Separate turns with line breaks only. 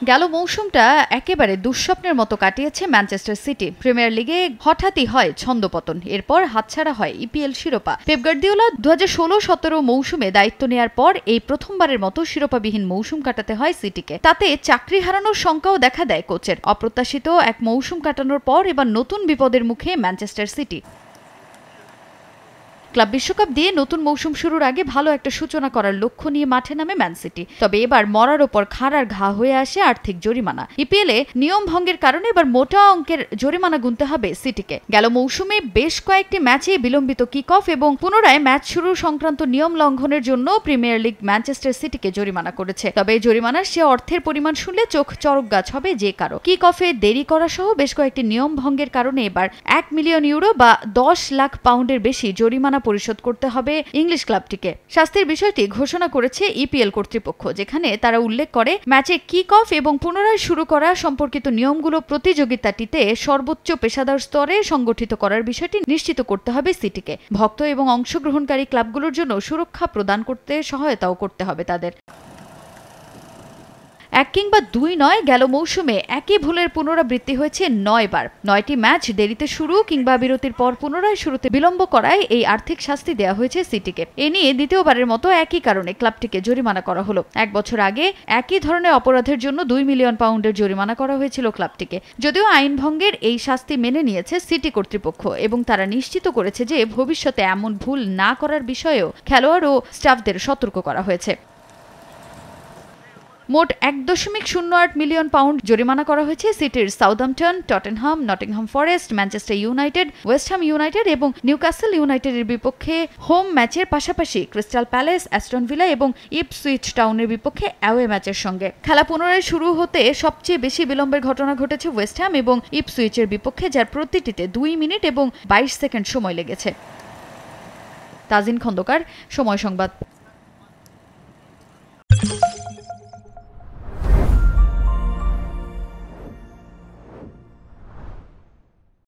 গেল মৌসুমটা একেবারে দুঃস্বপ্নের মতো কাটিয়েছে ম্যানচেস্টার সিটি। প্রিমিয়ার লিগে হঠাৎই হয় ছন্দপতন, এরপর হাতছাড়া হয় ইপিএল শিরোপা। পেপ গার্দিওলা 2016-17 মৌসুমে দায়িত্ব নেয়ার পর এই প্রথমবারের মতো শিরোপাবিহীন মৌসুম কাটাতে হয় সিটিকে। তাতে চাকরি হারানোর শঙ্কাও দেখা দেয় কোচের। অপ্রত্যাশিত এক মৌসুম কাটানোর পর এবার নতুন বিপদের মুখে ম্যানচেস্টার সিটি। ক্লাব বিশ্বকাপ দিয়ে নতুন মৌসুম শুরুর আগে ভালো একটা সূচনা করার লক্ষ্য নিয়ে মাঠে নামে ম্যান সিটি। তবে এবার মরার ওপর খাড়ার ঘা হয়ে আসে আর্থিক জরিমানা। ইপিএলে নিয়ম ভঙ্গের কারণে এবার মোটা অঙ্কের জরিমানা গুনতে হবে সিটিকে। গেল মৌসুমে বেশ কয়েকটি ম্যাচে বিলম্বিত কিক অফ এবং পুনরায় ম্যাচ শুরু সংক্রান্ত নিয়ম লঙ্ঘনের জন্য প্রিমিয়ার লিগ ম্যানচেস্টার সিটিকে জরিমানা করেছে। তবে জরিমানার সে অর্থের পরিমাণ শুনলে চোখ চড়ক গাছ হবে যে কারো। কিক অফে দেরি করা সহ বেশ কয়েকটি নিয়ম ভঙ্গের কারণে এবার 1 মিলিয়ন ইউরো বা 10 লাখ পাউন্ডের বেশি জরিমানা পরিশোধ করতে হবে ইংলিশ ক্লাবটিকে। শাস্তির বিষয়টি ঘোষণা করেছে ইপিএল কর্তৃপক্ষ, যেখানে তারা উল্লেখ করে ম্যাচে কিক অফ এবং পুনরায় শুরু করা সম্পর্কিত নিয়মগুলো প্রতিযোগিতাটিতে সর্বোচ্চ পেশাদার স্তরে সংগঠিত করার বিষয়টি নিশ্চিত করতে হবে সিটিকে। ভক্ত এবং অংশগ্রহণকারী ক্লাবগুলোর জন্য সুরক্ষা প্রদান করতে সহায়তাও করতে হবে তাদের। 1 কিংবা 2 নয়, গেল মৌসুমে একই ভুলের পুনরাবৃত্তি হয়েছে 9 বার। 9টি ম্যাচ দেরিতে শুরু কিংবা বিরতির পর পুনরায় শুরুতে বিলম্ব করায় এই আর্থিক শাস্তি দেওয়া হয়েছে সিটিকে। এ নিয়ে দ্বিতীয়বারের মতো একই কারণে ক্লাবটিকে জরিমানা করা হলো। 1 বছর আগে একই ধরনের অপরাধের জন্য 2 মিলিয়ন পাউন্ডের জরিমানা করা হয়েছিল ক্লাবটিকে। যদিও আইন ভঙ্গের এই শাস্তি মেনে নিয়েছে সিটি কর্তৃপক্ষ এবং তারা নিশ্চিত করেছে যে ভবিষ্যতে এমন ভুল না করার বিষয়েও খেলোয়াড় ও স্টাফদের সতর্ক করা হয়েছে। মোট 1.08 মিলিয়ন পাউন্ড জরিমানা করা হয়েছে সিটির Southampton, Tottenham, Nottingham forest, Manchester United, West হাম ইউনাইটেড এবং নিউক্যাসল ইউনাইটেডের বিপক্ষে হোম ম্যাচের পাশাপাশি ক্রিস্টাল প্যালেস, অ্যাস্টন ভিলা এবং ইপসুইচ টাউনের বিপক্ষে অ্যাওয়ে ম্যাচের সঙ্গে। খেলা পুনরায় শুরু হতে সবচেয়ে বেশি বিলম্বের ঘটনা ঘটেছে ওয়েস্ট হাম এবং ইপসুইচের বিপক্ষে, যার প্রতিটিতে 2 মিনিট এবং 22 সেকেন্ড সময় লেগেছে। তাজিন খন্দকার, সময় সংবাদ।